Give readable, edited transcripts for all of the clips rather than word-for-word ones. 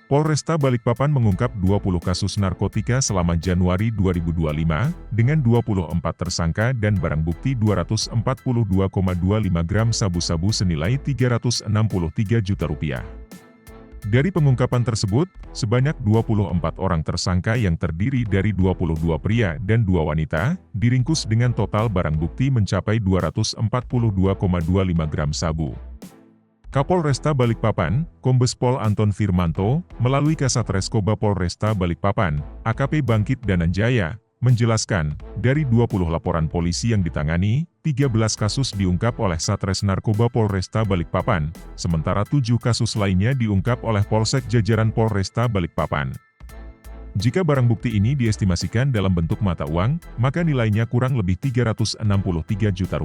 Polresta Balikpapan mengungkap 20 kasus narkotika selama Januari 2025, dengan 24 tersangka dan barang bukti 242,25 gram sabu-sabu senilai Rp363 juta. Dari pengungkapan tersebut, sebanyak 24 orang tersangka yang terdiri dari 22 pria dan 2 wanita, diringkus dengan total barang bukti mencapai 242,25 gram sabu. Kapolresta Balikpapan, Kombes Pol Anton Firmanto, melalui Kasatreskoba Polresta Balikpapan, AKP Bangkit Dananjaya, menjelaskan, dari 20 laporan polisi yang ditangani, 13 kasus diungkap oleh Satres Narkoba Polresta Balikpapan, sementara 7 kasus lainnya diungkap oleh Polsek jajaran Polresta Balikpapan. Jika barang bukti ini diestimasikan dalam bentuk mata uang, maka nilainya kurang lebih Rp363 juta.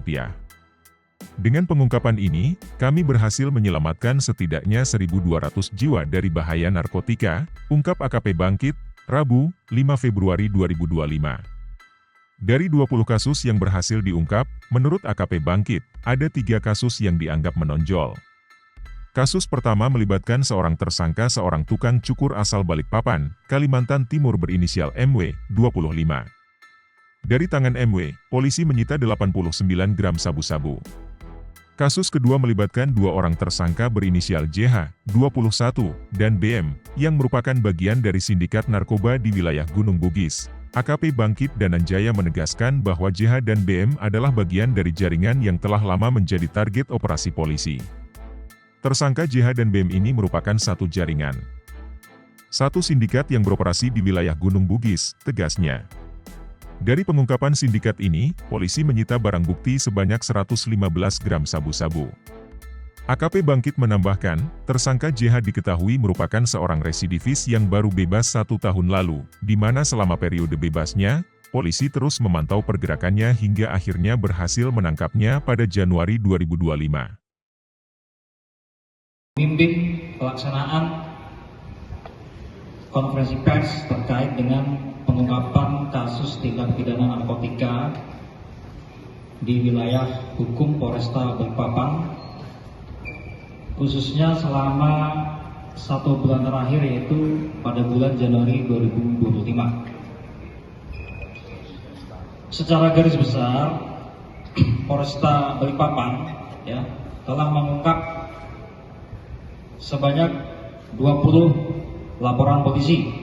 Dengan pengungkapan ini, kami berhasil menyelamatkan setidaknya 1.200 jiwa dari bahaya narkotika, ungkap AKP Bangkit, Rabu, 5 Februari 2025. Dari 20 kasus yang berhasil diungkap, menurut AKP Bangkit, ada 3 kasus yang dianggap menonjol. Kasus pertama melibatkan seorang tersangka seorang tukang cukur asal Balikpapan, Kalimantan Timur berinisial MW, 25. Dari tangan MW, polisi menyita 89 gram sabu-sabu. Kasus kedua melibatkan 2 orang tersangka berinisial JH, 21, dan BM, yang merupakan bagian dari sindikat narkoba di wilayah Gunung Bugis. AKP Bangkit Dananjaya menegaskan bahwa JH dan BM adalah bagian dari jaringan yang telah lama menjadi target operasi polisi. Tersangka JH dan BM ini merupakan satu jaringan. Satu sindikat yang beroperasi di wilayah Gunung Bugis, tegasnya. Dari pengungkapan sindikat ini, polisi menyita barang bukti sebanyak 115 gram sabu-sabu. AKP Bangkit menambahkan, tersangka JH diketahui merupakan seorang residivis yang baru bebas 1 tahun lalu, di mana selama periode bebasnya, polisi terus memantau pergerakannya hingga akhirnya berhasil menangkapnya pada Januari 2025. Memimpin pelaksanaan konferensi pers terkait dengan pengungkapan kasus tindak pidana narkotika di wilayah hukum Polresta Balikpapan, khususnya selama 1 bulan terakhir, yaitu pada bulan Januari 2025. Secara garis besar, Polresta Balikpapan telah mengungkap sebanyak 20 laporan polisi,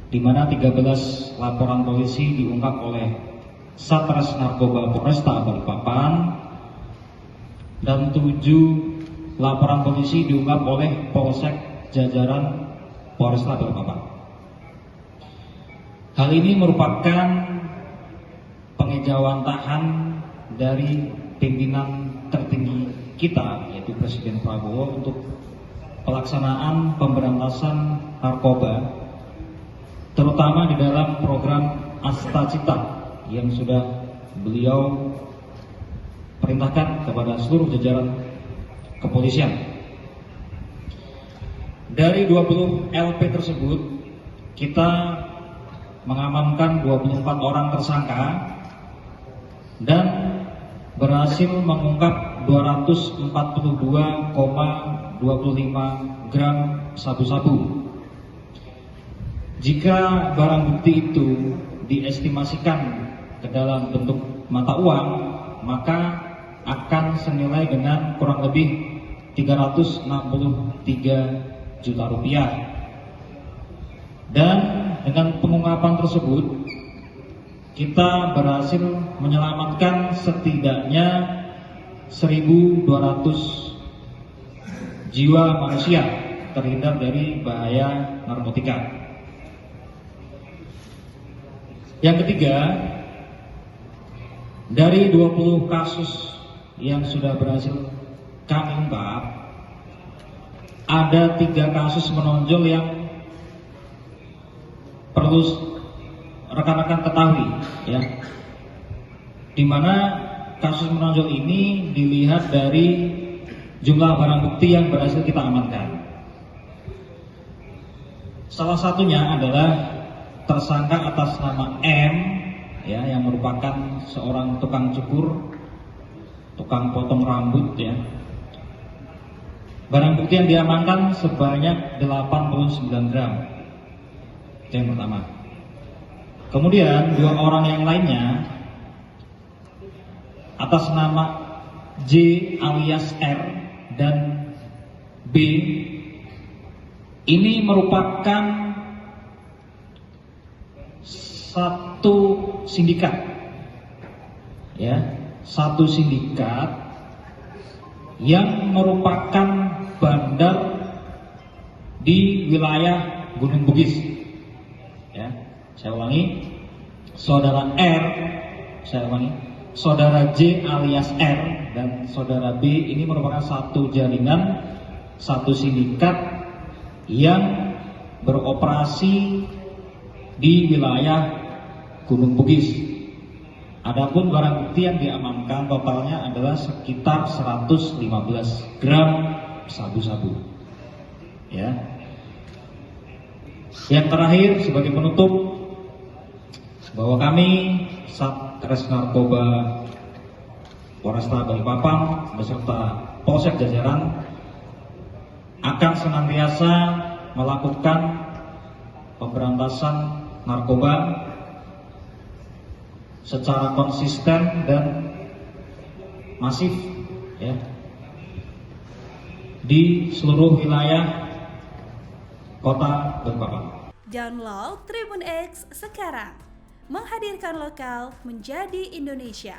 di mana 13 laporan polisi diungkap oleh Satres Narkoba Polresta Balikpapan dan 7 laporan polisi diungkap oleh Polsek jajaran Polresta Balikpapan. Hal ini merupakan pengejawantahan dari pimpinan tertinggi kita, yaitu Presiden Prabowo, untuk pelaksanaan pemberantasan narkoba, terutama di dalam program Asta Cita yang sudah beliau perintahkan kepada seluruh jajaran kepolisian. Dari 20 LP tersebut, kita mengamankan 24 orang tersangka dan berhasil mengungkap 242,25 gram sabu-sabu. Jika barang bukti itu diestimasikan ke dalam bentuk mata uang, maka akan senilai dengan kurang lebih Rp363 juta. Dan dengan pengungkapan tersebut, kita berhasil menyelamatkan setidaknya 1.200 jiwa manusia terhindar dari bahaya narkotika. Yang ketiga, dari 20 kasus yang sudah berhasil kami ungkap, ada 3 kasus menonjol yang perlu rekan-rekan ketahui, di mana kasus menonjol ini dilihat dari jumlah barang bukti yang berhasil kita amankan. Salah satunya adalah tersangka atas nama M, yang merupakan seorang tukang cukur, tukang potong rambut, Barang bukti yang diamankan sebanyak 89 gram. Itu yang pertama. Kemudian 2 orang yang lainnya atas nama J alias R dan B ini merupakan satu sindikat, ya, satu sindikat yang merupakan bandar di wilayah Gunung Bugis. Ya, saya ulangi, saudara R, saudara J alias R dan saudara B ini merupakan satu jaringan, satu sindikat yang beroperasi di wilayah Gunung Bugis. Adapun barang bukti yang diamankan totalnya adalah sekitar 115 gram sabu-sabu. Ya. Yang terakhir sebagai penutup, bahwa kami Satres Narkoba Polresta Balikpapan beserta Polsek jajaran akan senantiasa melakukan pemberantasan narkoba secara konsisten dan masif, ya, di seluruh wilayah kota Balikpapan. Download Tribun X sekarang, menghadirkan lokal menjadi Indonesia.